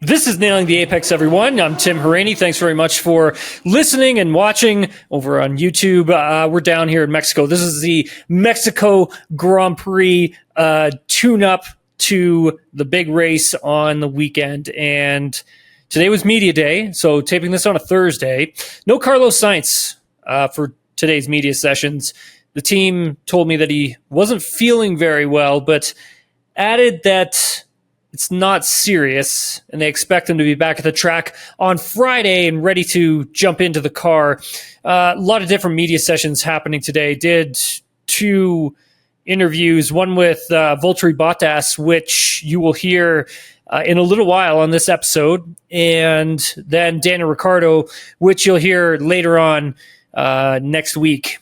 This is Nailing the Apex, everyone. I'm Tim Haraney. Thanks very much for listening and watching over on YouTube. We're down here in Mexico. This is the Mexico Grand Prix tune-up to the big race on the weekend. And today was media day, so taping this on a Thursday. No Carlos Sainz for today's media sessions. The team told me that he wasn't feeling very well, but added that it's not serious, and they expect him to be back at the track on Friday and ready to jump into the car. A lot of different media sessions happening today. Did two interviews, one with Valtteri Bottas, which you will hear in a little while on this episode, and then Daniel Ricciardo, which you'll hear later on next week.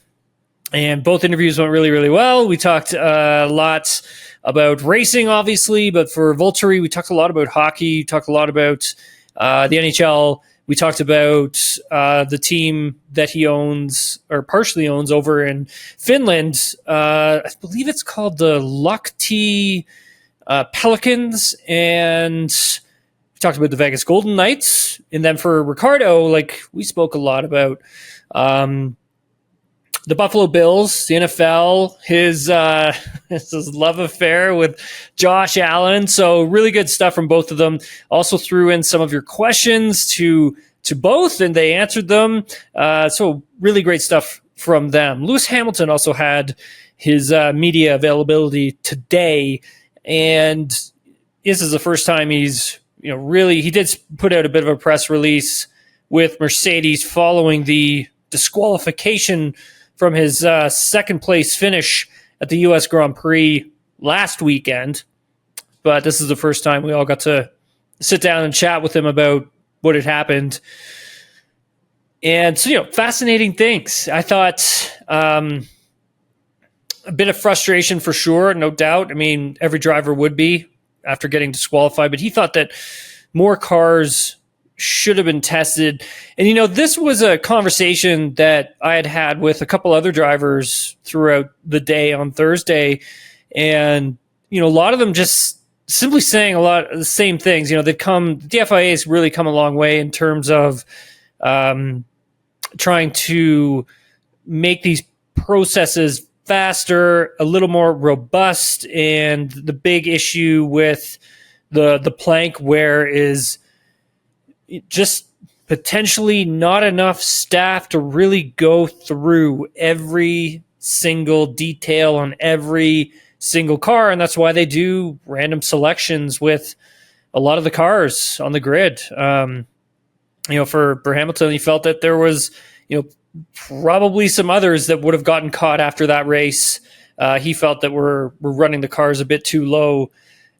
And both interviews went really, really well. We talked a lot about racing, obviously, but for Valtteri, we talked a lot about hockey, we talked a lot about the NHL. We talked about the team that he owns, or partially owns, over in Finland. I believe it's called the Lahti Pelicans, and we talked about the Vegas Golden Knights. And then for Ricciardo, we spoke a lot about the Buffalo Bills, the NFL, his love affair with Josh Allen. So really good stuff from both of them. Also threw in some of your questions to both, and they answered them. So really great stuff from them. Lewis Hamilton also had his media availability today, and this is the first time he's he did put out a bit of a press release with Mercedes following the disqualification from his second place finish at the U.S. Grand Prix last weekend. But this is the first time we all got to sit down and chat with him about what had happened. And so, fascinating things. I thought a bit of frustration for sure, no doubt. I mean, every driver would be after getting disqualified, but he thought that more cars should have been tested. And, this was a conversation that I had with a couple other drivers throughout the day on Thursday. And, a lot of them just simply saying a lot of the same things. The FIA has really come a long way in terms of trying to make these processes faster, a little more robust. And the big issue with the plank wear is just potentially not enough staff to really go through every single detail on every single car. And that's why they do random selections with a lot of the cars on the grid. For Hamilton, he felt that there was, probably some others that would have gotten caught after that race. He felt that we're running the cars a bit too low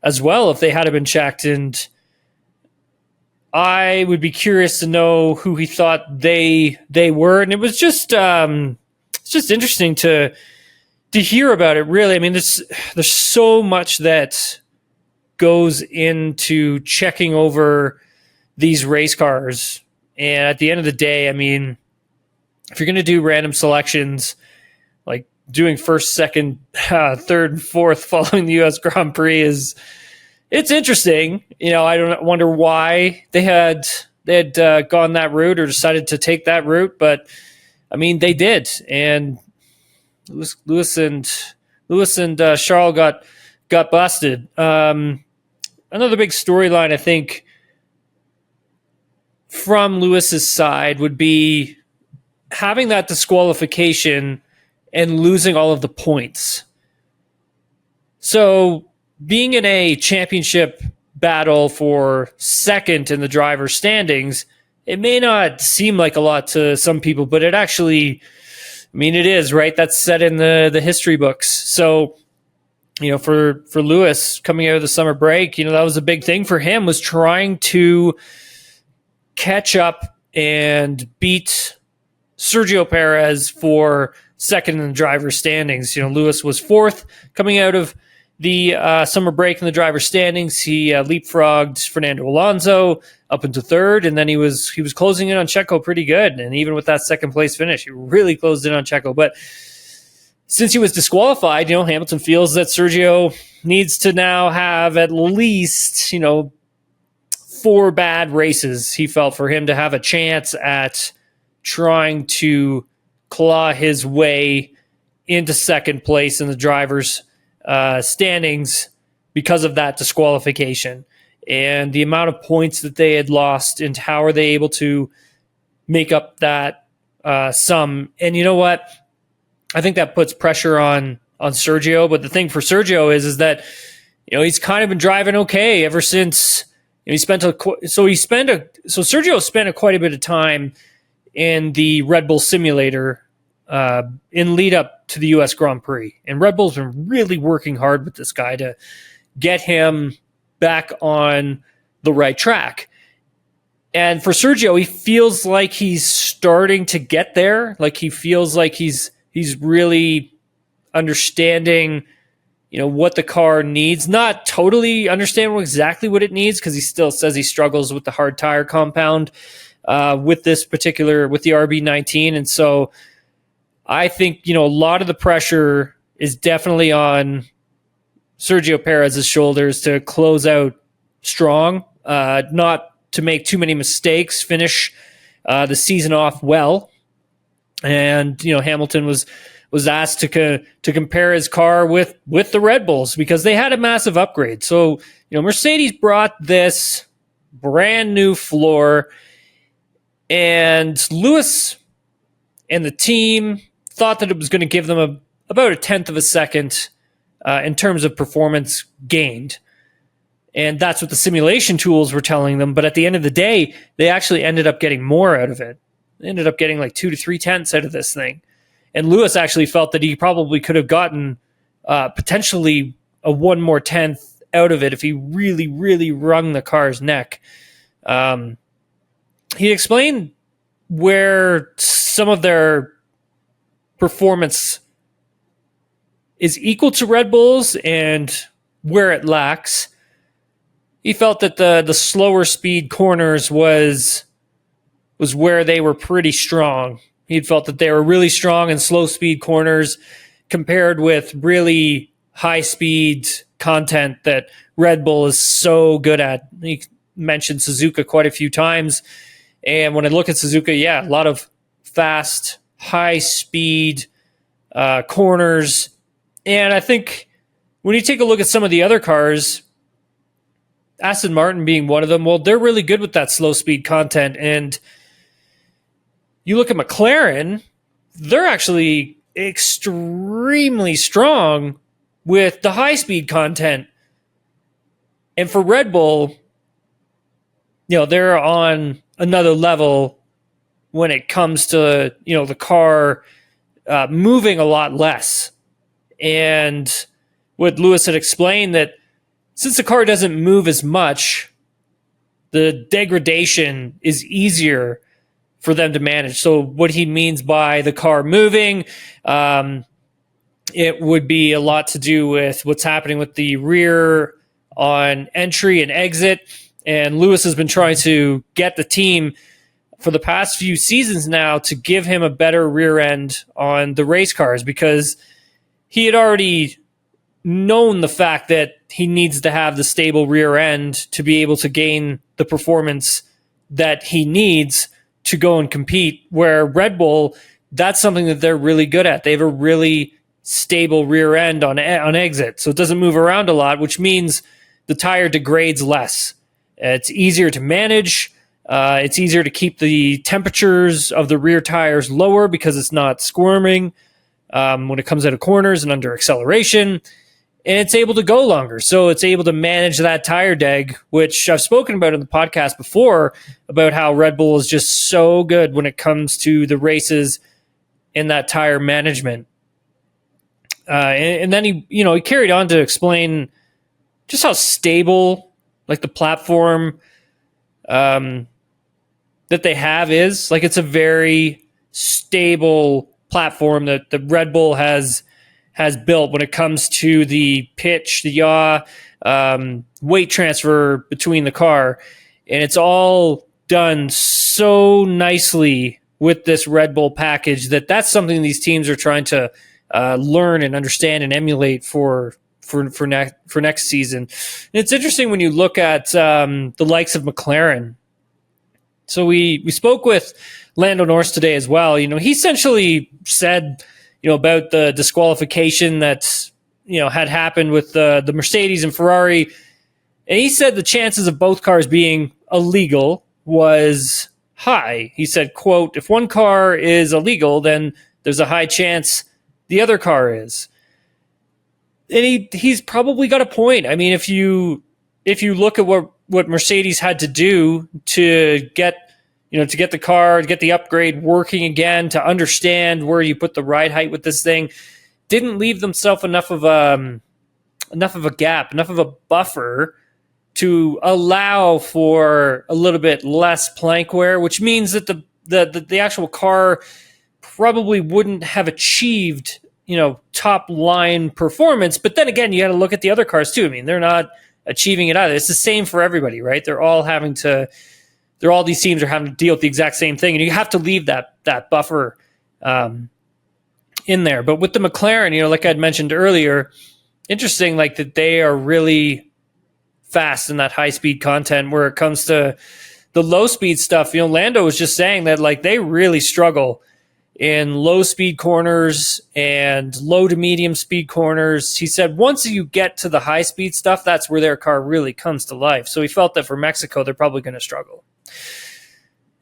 as well if they had been checked. And I would be curious to know who he thought they were, and it was just it's just interesting to hear about it. Really, I mean, there's so much that goes into checking over these race cars, and at the end of the day, I mean, if you're going to do random selections, like doing first, second, third, and fourth following the U.S. Grand Prix it's interesting. I don't wonder why they had gone that route or decided to take that route, but I mean they did. And Lewis and Charles got busted. Another big storyline, I think, from Lewis's side would be having that disqualification and losing all of the points. So being in a championship battle for second in the driver's standings, it may not seem like a lot to some people, but it actually, I mean, it is, right? That's set in the history books. So, for Lewis coming out of the summer break, that was a big thing for him, was trying to catch up and beat Sergio Perez for second in the driver's standings. Lewis was fourth coming out of the summer break in the driver's standings. He leapfrogged Fernando Alonso up into third, and then he was closing in on Checo pretty good. And even with that second place finish, he really closed in on Checo. But since he was disqualified, Hamilton feels that Sergio needs to now have at least, 4 bad races, he felt, for him to have a chance at trying to claw his way into second place in the drivers' standings because of that disqualification. And the amount of points that they had lost, and how are they able to make up that sum. And you know what? I think that puts pressure on Sergio. But the thing for Sergio is that, he's kind of been driving okay ever since Sergio spent quite a bit of time in the Red Bull simulator in lead up to the US Grand Prix. And Red Bull's been really working hard with this guy to get him back on the right track. And for Sergio, he feels like he's starting to get there. Like, he feels like he's really understanding, what the car needs. Not totally understand exactly what it needs, because he still says he struggles with the hard tire compound with the RB19. And so I think, a lot of the pressure is definitely on Sergio Perez's shoulders to close out strong, not to make too many mistakes, finish the season off well. And, Hamilton was asked to compare his car with the Red Bulls, because they had a massive upgrade. So, Mercedes brought this brand new floor, and Lewis and the team thought that it was going to give them about a tenth of a second in terms of performance gained. And that's what the simulation tools were telling them. But at the end of the day, they actually ended up getting more out of it. They ended up getting like 2 to 3 tenths out of this thing. And Lewis actually felt that he probably could have gotten potentially a 1 more tenth out of it if he really, really wrung the car's neck. He explained where some of their performance is equal to Red Bull's and where it lacks. He felt that the slower speed corners was where they were pretty strong. He felt that they were really strong in slow speed corners compared with really high speed content that Red Bull is so good at. He mentioned Suzuka quite a few times. And when I look at Suzuka, a lot of fast, high speed corners. And I think when you take a look at some of the other cars, Aston Martin being one of them, well, they're really good with that slow speed content. And you look at McLaren, they're actually extremely strong with the high speed content. And for Red Bull, they're on another level when it comes to, the car moving a lot less. And what Lewis had explained, that since the car doesn't move as much, the degradation is easier for them to manage. So what he means by the car moving, it would be a lot to do with what's happening with the rear on entry and exit. And Lewis has been trying to get the team for the past few seasons now to give him a better rear end on the race cars, because he had already known the fact that he needs to have the stable rear end to be able to gain the performance that he needs to go and compete, where Red Bull, that's something that they're really good at. They have a really stable rear end on exit, so it doesn't move around a lot, which means the tire degrades less. It's easier to manage. It's easier to keep the temperatures of the rear tires lower because it's not squirming when it comes out of corners and under acceleration. And it's able to go longer. So it's able to manage that tire deg, which I've spoken about in the podcast before, about how Red Bull is just so good when it comes to the races and that tire management. And then he carried on to explain just how stable, like, the platform that they have is. Like, it's a very stable platform that the Red Bull has built when it comes to the pitch, the yaw, weight transfer between the car. And it's all done so nicely with this Red Bull package that's something these teams are trying to learn and understand and emulate for for next season. And it's interesting when you look at the likes of McLaren. So we spoke with Lando Norris today as well. He essentially said, about the disqualification that had happened with the Mercedes and Ferrari, and he said the chances of both cars being illegal was high. He said, quote, "If one car is illegal, then there's a high chance the other car is." And he's probably got a point. I mean, if you look at what Mercedes had to do to get the car, to get the upgrade working again, to understand where you put the ride height with this thing, didn't leave themselves enough of a gap, enough of a buffer to allow for a little bit less plank wear, which means that the actual car probably wouldn't have achieved, top line performance. But then again, you got to look at the other cars too. I mean, they're not achieving it either. It's the same for everybody, right? All these teams are having to deal with the exact same thing, and you have to leave that buffer in there. But with the McLaren, like I'd mentioned earlier, interesting, like that they are really fast in that high speed content. Where it comes to the low speed stuff, Lando was just saying that like they really struggle in low speed corners and low to medium speed corners. He said once you get to the high speed stuff, that's where their car really comes to life. So he felt that for Mexico, they're probably going to struggle.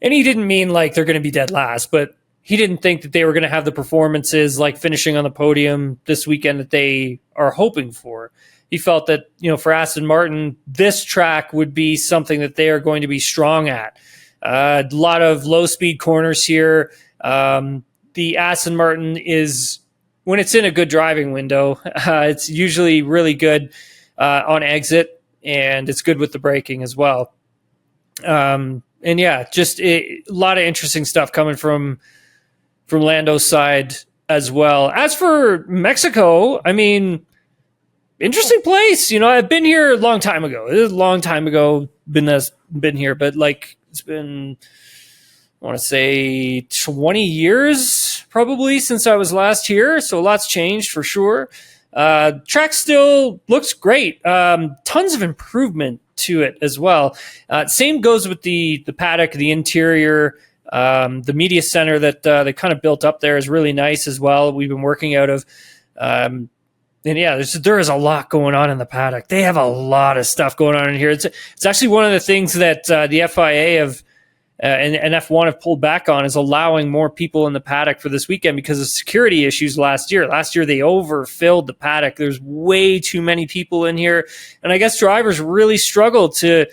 And he didn't mean like they're going to be dead last, but he didn't think that they were going to have the performances like finishing on the podium this weekend that they are hoping for. He felt that, for Aston Martin, this track would be something that they are going to be strong at. A lot of low-speed corners here. The Aston Martin is, when it's in a good driving window, it's usually really good on exit, and it's good with the braking as well. And yeah, just a lot of interesting stuff coming from Lando's side as well. As for Mexico, I mean, interesting place. I've been here a long time ago. It is a long time ago, been here, but like it's been, I want to say 20 years probably since I was last here. So a lot's changed for sure. Track still looks great. Tons of improvement to it as well. Same goes with the paddock, the interior, the media center that they kind of built up there is really nice as well. We've been working out of, and yeah, there is a lot going on in the paddock. They have a lot of stuff going on in here. It's actually one of the things that the FIA have and F1 have pulled back on, is allowing more people in the paddock for this weekend because of security issues last year. Last year, they overfilled the paddock. There's way too many people in here. And I guess drivers really struggled to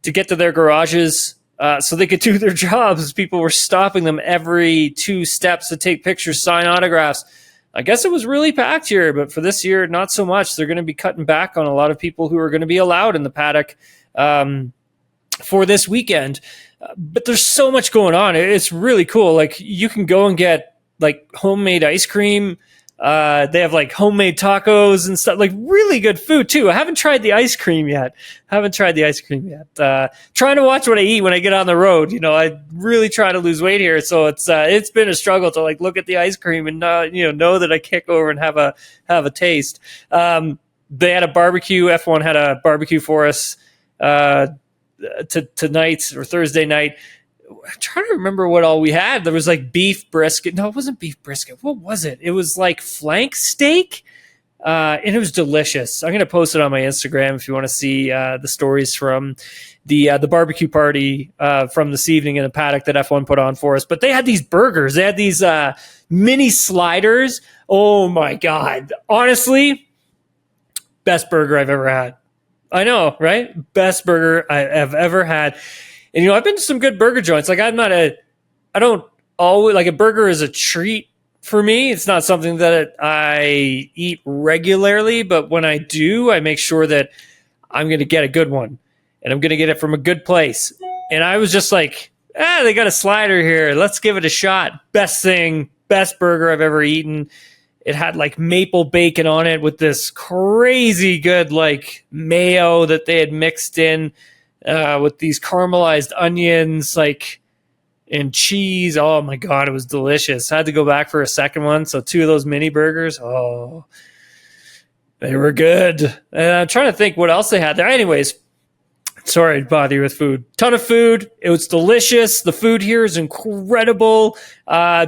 get to their garages so they could do their jobs. People were stopping them every 2 steps to take pictures, sign autographs. I guess it was really packed here, but for this year, not so much. They're going to be cutting back on a lot of people who are going to be allowed in the paddock for this weekend. But there's so much going on. It's really cool. Like, you can go and get like homemade ice cream. They have like homemade tacos and stuff, like really good food too. I haven't tried the ice cream yet. Trying to watch what I eat when I get on the road. I really try to lose weight here. So it's been a struggle to like look at the ice cream and know that I can't go over and have a taste. They had a barbecue. F1 had a barbecue for us, tonight or Thursday night. I'm trying to remember what all we had. There was like beef brisket. No, it wasn't beef brisket. What was it? It was like flank steak. And it was delicious. I'm going to post it on my Instagram if you want to see the stories from the barbecue party from this evening in the paddock that F1 put on for us. But they had these burgers. They had these mini sliders. Oh my God. Honestly, best burger I've ever had. I know, right? Best burger I have ever had. And, I've been to some good burger joints. Like, I don't always, like, a burger is a treat for me. It's not something that I eat regularly, but when I do, I make sure that I'm going to get a good one, and I'm going to get it from a good place. And I was just like, they got a slider here. Let's give it a shot. Best burger I've ever eaten. It had like maple bacon on it with this crazy good like mayo that they had mixed in with these caramelized onions, like, and cheese. Oh my God, it was delicious. I had to go back for a second one. So 2 of those mini burgers. Oh, They were good. And I'm trying to think what else they had there. Anyways, sorry to bother you with food. Ton of food. It was delicious. The food here is incredible.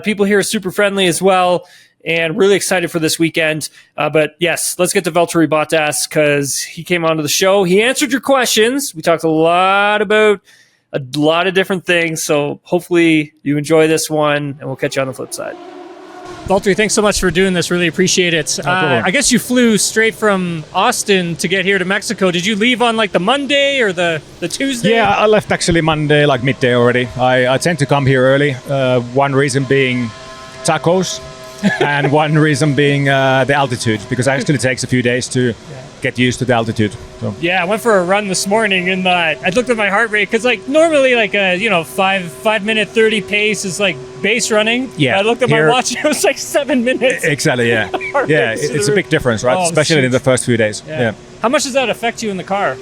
People here are super friendly as well. And really excited for this weekend. But yes, let's get to Valtteri Bottas because he came onto the show. He answered your questions. We talked a lot about a lot of different things. So hopefully you enjoy this one, and we'll catch you on the flip side. Valtteri, thanks so much for doing this. Really appreciate it. I guess you flew straight from Austin to get here to Mexico. Did you leave on like the Monday or the Tuesday? Yeah, I left actually Monday, like midday already. I tend to come here early. One reason being tacos, and one reason being the altitude, because it actually takes a few days to get used to the altitude. So. Yeah, I went for a run this morning, and I looked at my heart rate because like normally like a 5 minute 30 pace is like base running. Yeah, I looked at my watch; it was like 7 minutes. Exactly. Yeah, yeah. It's a big difference, right? Especially in the first few days. Yeah. How much does that affect you in the car?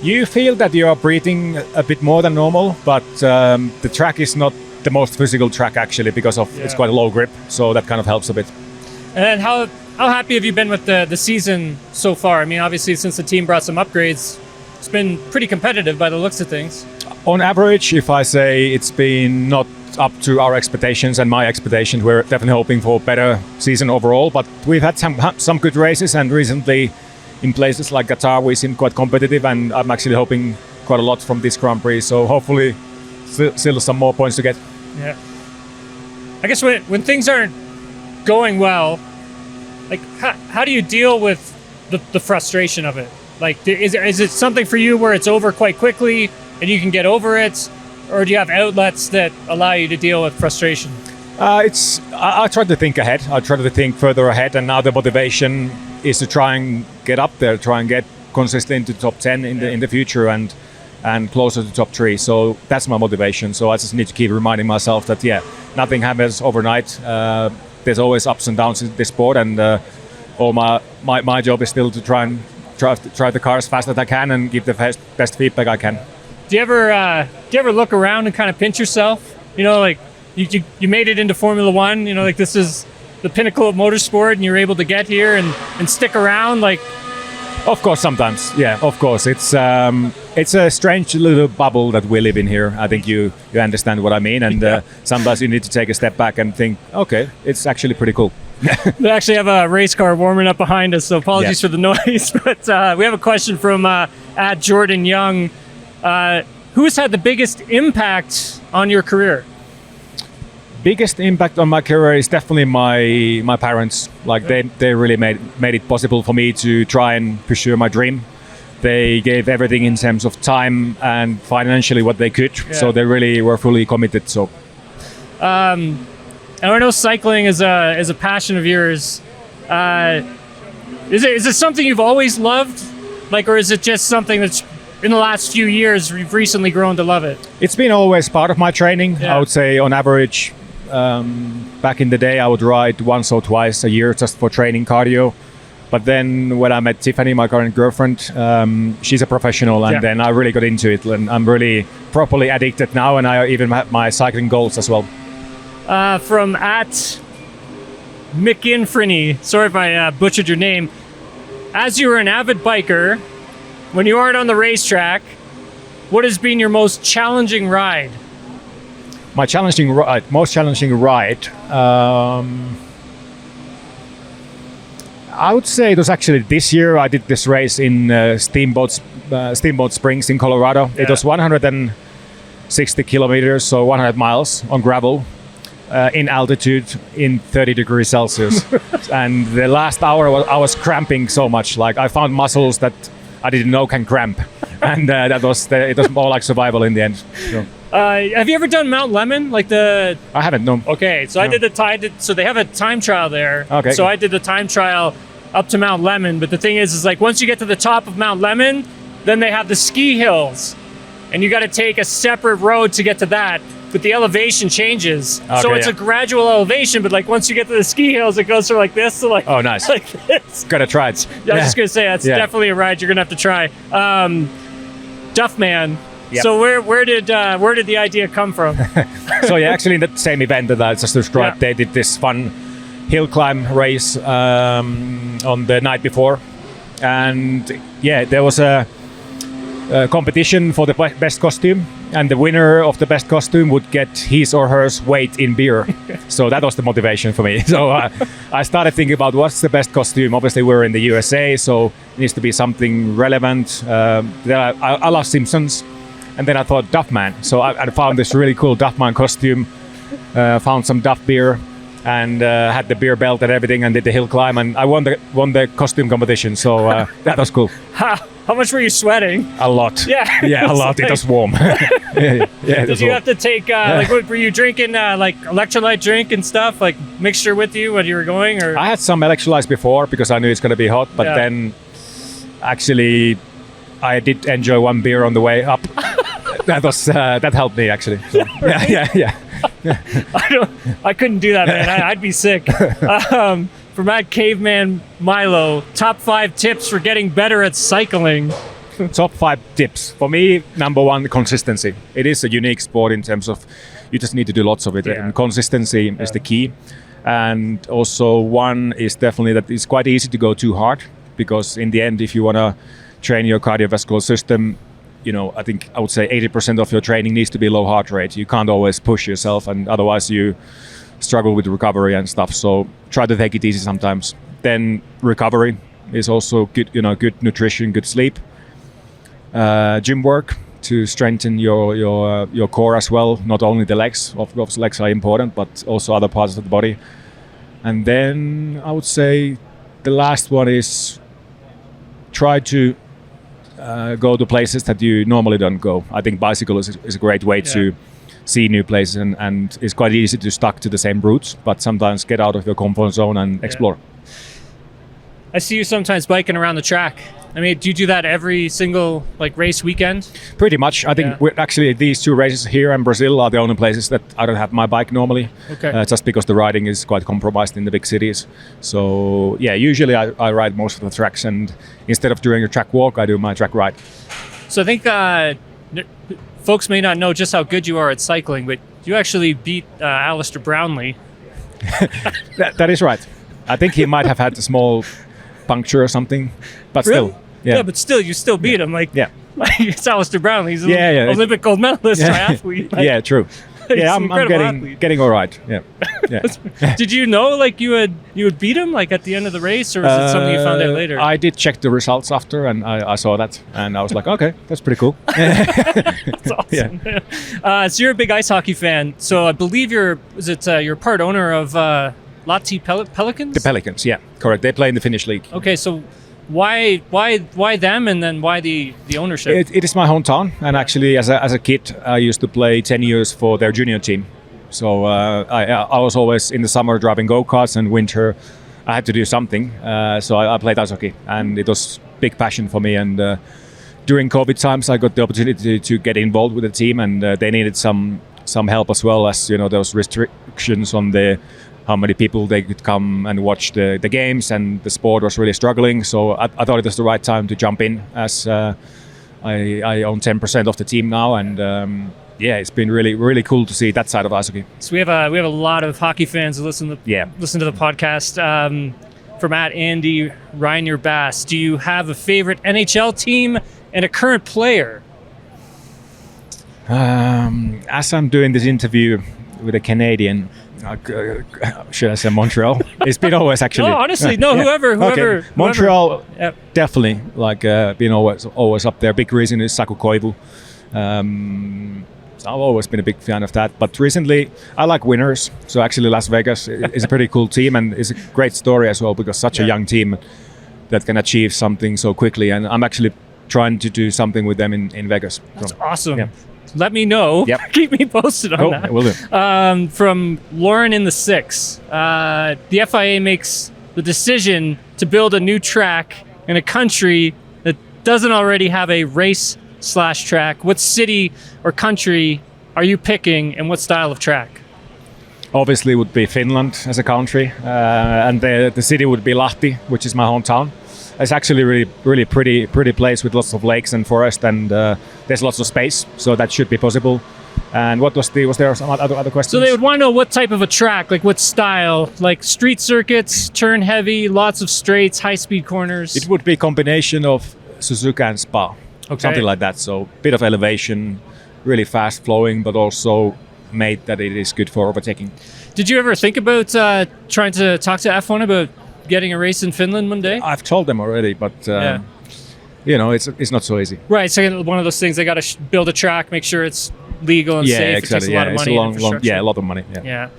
You feel that you are breathing a bit more than normal, but the track is not the most physical track actually because of it's quite a low grip, so that kind of helps a bit. And how happy have you been with the season so far? I mean, obviously since the team brought some upgrades, it's been pretty competitive by the looks of things. On average, if I say it's been not up to our expectations and my expectations, we're definitely hoping for a better season overall, but we've had some good races, and recently in places like Qatar we seem quite competitive, and I'm actually hoping quite a lot from this Grand Prix, so hopefully still some more points to get. Yeah. I guess when things aren't going well, like how do you deal with the frustration of it? Like, is it something for you where it's over quite quickly and you can get over it, or do you have outlets that allow you to deal with frustration? I try to think ahead. I try to think further ahead, and now the motivation is to try and get up there, try and get consistently into top 10 in the future, and closer to top 3. So that's my motivation. So I just need to keep reminding myself that nothing happens overnight. There's always ups and downs in this sport, and all my job is still to try and drive the car as fast as I can and give the best feedback I can. Do you ever look around and kind of pinch yourself? You know, like you made it into Formula One. You know, like this is the pinnacle of motorsport, and you're able to get here and stick around. Like, of course, sometimes, yeah, of course, it's a strange little bubble that we live in here. I think you understand what I mean, and sometimes you need to take a step back and think, okay, it's actually pretty cool. We actually have a race car warming up behind us, so apologies for the noise. But we have a question from at Jordan Young. Who has had the biggest impact on your career? Biggest impact on my career is definitely my parents. Like they really made it possible for me to try and pursue my dream. They gave everything in terms of time and financially what they could. So they really were fully committed. So, and I know cycling is a passion of yours. Is it something you've always loved, like, or is it just something that's in the last few years you've recently grown to love it? It's been always part of my training. I would say on average. Back in the day, I would ride once or twice a year just for training cardio. But then when I met Tiffany, my current girlfriend, she's a professional, and then I really got into it, and I'm really properly addicted now, and I even have my cycling goals as well. From at McInfreny, sorry if I butchered your name. As you were an avid biker, when you aren't on the racetrack, what has been your most challenging ride? My most challenging ride, I would say it was actually this year. I did this race in Steamboat Springs in Colorado. It was 160 kilometers, so 100 miles on gravel, in altitude in 30 degrees Celsius. And the last hour I was cramping so much. Like I found muscles that I didn't know can cramp, and it was more like survival in the end. So. Have you ever done Mount Lemmon? I haven't, no. Okay, so no. So they have a time trial there. Okay. So I did the time trial up to Mount Lemmon, but the thing is like once you get to the top of Mount Lemmon, then they have the ski hills, and you got to take a separate road to get to that. But the elevation changes, so it's a gradual elevation. But like once you get to the ski hills, it goes from like this to like nice, like this. Gotta try it. I was just gonna say that's definitely a ride you're gonna have to try. Duffman. Yep. So where did the idea come from? So actually in the same event that I just described, they did this fun hill climb race on the night before, and yeah, there was a competition for the best costume, and the winner of the best costume would get his or her weight in beer. So that was the motivation for me. So I started thinking about what's the best costume. Obviously we're in the USA, so it needs to be something relevant. I love Simpsons, and then I thought Duffman. So I found this really cool Duffman costume, found some Duff beer, and had the beer belt and everything, and did the hill climb, and I won the costume competition. So that was cool. How much were you sweating? A lot. Yeah, a lot. It was warm. Did you have to take were you drinking like electrolyte drink and stuff, like mixture with you when you were going? Or I had some electrolytes before because I knew it's going to be hot, but then actually I did enjoy one beer on the way up. That helped me actually. So, yeah. I couldn't do that, man. I'd be sick. From at Caveman Milo, top 5 tips for getting better at cycling. Top 5 tips. For me, number 1, consistency. It is a unique sport in terms of you just need to do lots of it. And consistency is the key. And also one is definitely that it's quite easy to go too hard, because in the end, if you want to train your cardiovascular system, I think I would say 80% of your training needs to be low heart rate. You can't always push yourself, and otherwise you struggle with recovery and stuff. So try to take it easy sometimes. Then recovery is also good, good nutrition, good sleep, gym work to strengthen your core as well. Not only the legs, of course legs are important, but also other parts of the body. And then I would say the last one is try to go to places that you normally don't go. I think bicycle is a great way to see new places, and it's quite easy to stuck to the same routes, but sometimes get out of your comfort zone and explore. I see you sometimes biking around the track. I mean, do you do that every single race weekend? Pretty much. I think actually these 2 races here in Brazil are the only places that I don't have my bike normally. Okay. Just because the riding is quite compromised in the big cities. So yeah, usually I ride most of the tracks, and instead of doing a track walk, I do my track ride. So I think folks may not know just how good you are at cycling, but you actually beat Alistair Brownlee. That is right. I think he might have had a small puncture or something, but really? still. Yeah, but still, you still beat him. It's Alistair Brownlee. He's an Olympic gold medalist triathlete. Yeah, true. Yeah, I'm getting all right. Yeah. Did you know you would beat him at the end of the race, or was it something you found out later? I did check the results after, and I saw that, and I was like, okay, that's pretty cool. That's awesome. Yeah. So you're a big ice hockey fan. So I believe you're part owner of Lahti Pelicans? The Pelicans, yeah, correct. They play in the Finnish league. Okay, so why them, and then why the ownership? It is my hometown, and actually as a kid I used to play 10 years for their junior team. So I was always in the summer driving go-karts, and winter I had to do something. So I played ice hockey, and it was big passion for me. And during COVID times I got the opportunity to get involved with the team, and they needed some help as well, as there was restrictions on how many people they could come and watch the games, and the sport was really struggling. So I thought it was the right time to jump in, as I own 10% of the team now, and it's been really, really cool to see that side of ice hockey. So we have a lot of hockey fans who listen to the podcast. From Andy Reiner Bass, do you have a favorite NHL team and a current player? As I'm doing this interview with a Canadian, should I say Montreal? It's been always actually. No, honestly, no. Whoever. Okay. Montreal, definitely. Been always up there. Big reason is Saku Koivu. I've always been a big fan of that. But recently, I like winners. So actually, Las Vegas is a pretty cool team, and it's a great story as well, because such a young team that can achieve something so quickly. And I'm actually trying to do something with them in Vegas. That's awesome. Yeah. Let me know. Yep. Keep me posted on that. Will do. From Lauren in the 6, the FIA makes the decision to build a new track in a country that doesn't already have a race/track. What city or country are you picking, and what style of track? Obviously, it would be Finland as a country, and the city would be Lahti, which is my hometown. It's actually really pretty place with lots of lakes and forest, and there's lots of space, so that should be possible. And was there some other questions? So they would want to know what type of a track, like what style, like street circuits, turn heavy, lots of straights, high-speed corners. It would be a combination of Suzuka and Spa, something like that. So bit of elevation, really fast flowing, but also made that it is good for overtaking. Did you ever think about trying to talk to F1 about getting a race in Finland one day? I've told them already, but it's not so easy. Right, so one of those things, they got to build a track, make sure it's legal and safe. Exactly. It takes a lot of money. A lot of money. Yeah.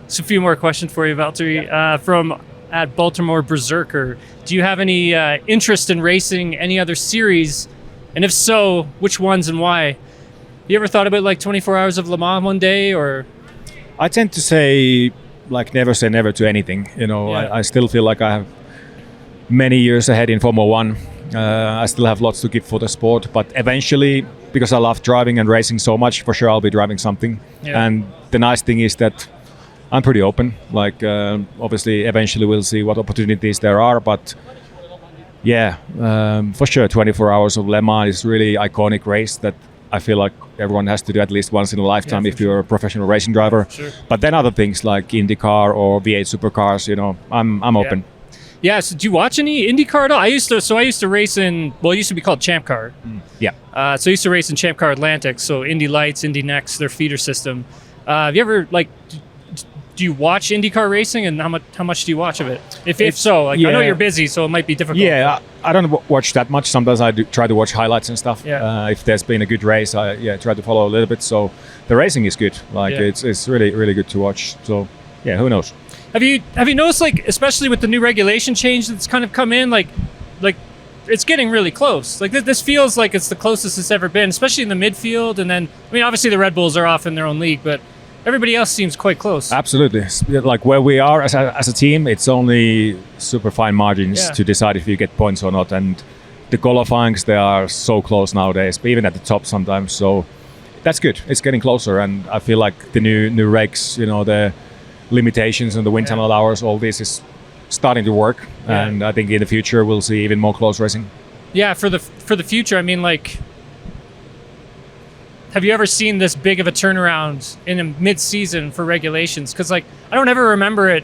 So a few more questions for you, Valtteri. From at Baltimore Berserker, do you have any interest in racing any other series? And if so, which ones and why? You ever thought about like 24 Hours of Le Mans one day, or? I tend to say never say never to anything. I still feel like I have many years ahead in Formula One. I still have lots to give for the sport, but eventually, because I love driving and racing so much, for sure I'll be driving something. Yeah. And the nice thing is that I'm pretty open. Obviously, eventually we'll see what opportunities there are, but for sure 24 Hours of Le Mans is really iconic race that I feel like everyone has to do at least once in a lifetime if you're a professional racing driver. Sure. But then other things like IndyCar or V8 supercars, I'm open. Yeah, so do you watch any IndyCar at all? I used to race in, it used to be called Champ Car. Yeah. So I used to race in Champ Car Atlantic, so Indy Lights, Indy Next, their feeder system. Have you ever, do you watch IndyCar racing, and how much do you watch of it? If so, I know you're busy, so it might be difficult. Yeah, I don't watch that much. Sometimes I do try to watch highlights and stuff. Yeah. If there's been a good race, I try to follow a little bit. So the racing is good. It's really, really good to watch. So who knows? Have you noticed, especially with the new regulation change that's kind of come in, like it's getting really close. This feels like it's the closest it's ever been, especially in the midfield. And then, obviously the Red Bulls are off in their own league, but everybody else seems quite close. Absolutely. Where we are as a team, it's only super fine margins to decide if you get points or not. And the qualifyings, they are so close nowadays, but even at the top sometimes. So that's good. It's getting closer. And I feel like the new regs, the limitations and the wind tunnel hours, all this is starting to work. Yeah. And I think in the future, we'll see even more close racing. Yeah, for the future, have you ever seen this big of a turnaround in a mid-season for regulations? Because I don't ever remember it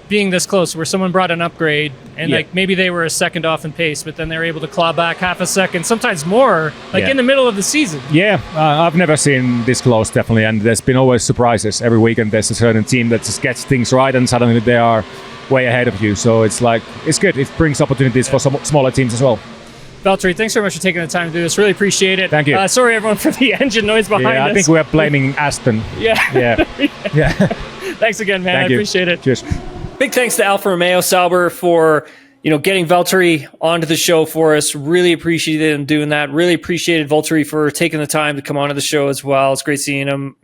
being this close, where someone brought an upgrade and maybe they were a second off in pace, but then they were able to claw back half a second, sometimes more, in the middle of the season. Yeah, I've never seen this close, definitely, and there's been always surprises. Every weekend there's a certain team that just gets things right, and suddenly they are way ahead of you. So it's good. It brings opportunities for some smaller teams as well. Valtteri, thanks very much for taking the time to do this. Really appreciate it. Thank you. Sorry, everyone, for the engine noise behind us. I think we're blaming Aston. Yeah. Thanks again, man. Thank you. I appreciate it. Cheers. Big thanks to Alfa Romeo Sauber for getting Valtteri onto the show for us. Really appreciated him doing that. Really appreciated Valtteri for taking the time to come onto the show as well. It's great seeing him.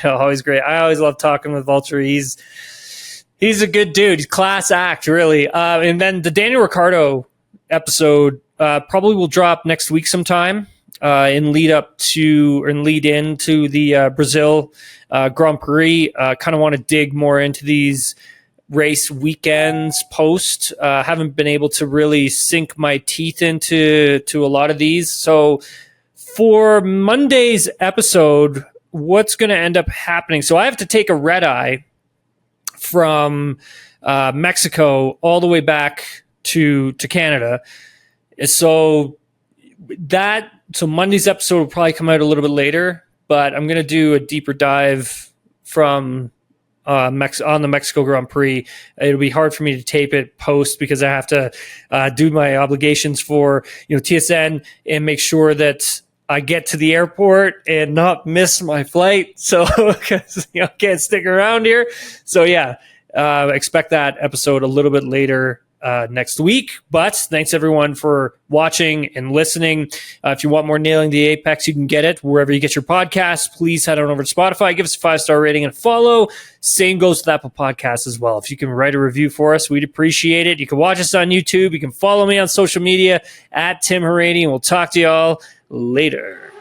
Always great. I always love talking with Valtteri. He's a good dude. He's class act, really. And then the Daniel Ricciardo episode probably will drop next week sometime in lead into the Brazil Grand Prix. Kind of want to dig more into these race weekends post. Haven't been able to really sink my teeth into a lot of these. So for Monday's episode, what's going to end up happening? So I have to take a red eye from Mexico all the way back to Canada. So Monday's episode will probably come out a little bit later, but I'm going to do a deeper dive from on the Mexico Grand Prix. It'll be hard for me to tape it post because I have to do my obligations for TSN and make sure that I get to the airport and not miss my flight. So because I can't stick around here. So expect that episode a little bit later next week. But thanks everyone for watching and listening. If you want more Nailing the Apex, you can get it wherever you get your podcasts. Please head on over to Spotify, give us a 5-star rating and follow. Same goes with Apple Podcasts as well. If you can write a review for us, we'd appreciate it. You can watch us on YouTube. You can follow me on social media at Tim Harani, and we'll talk to y'all later.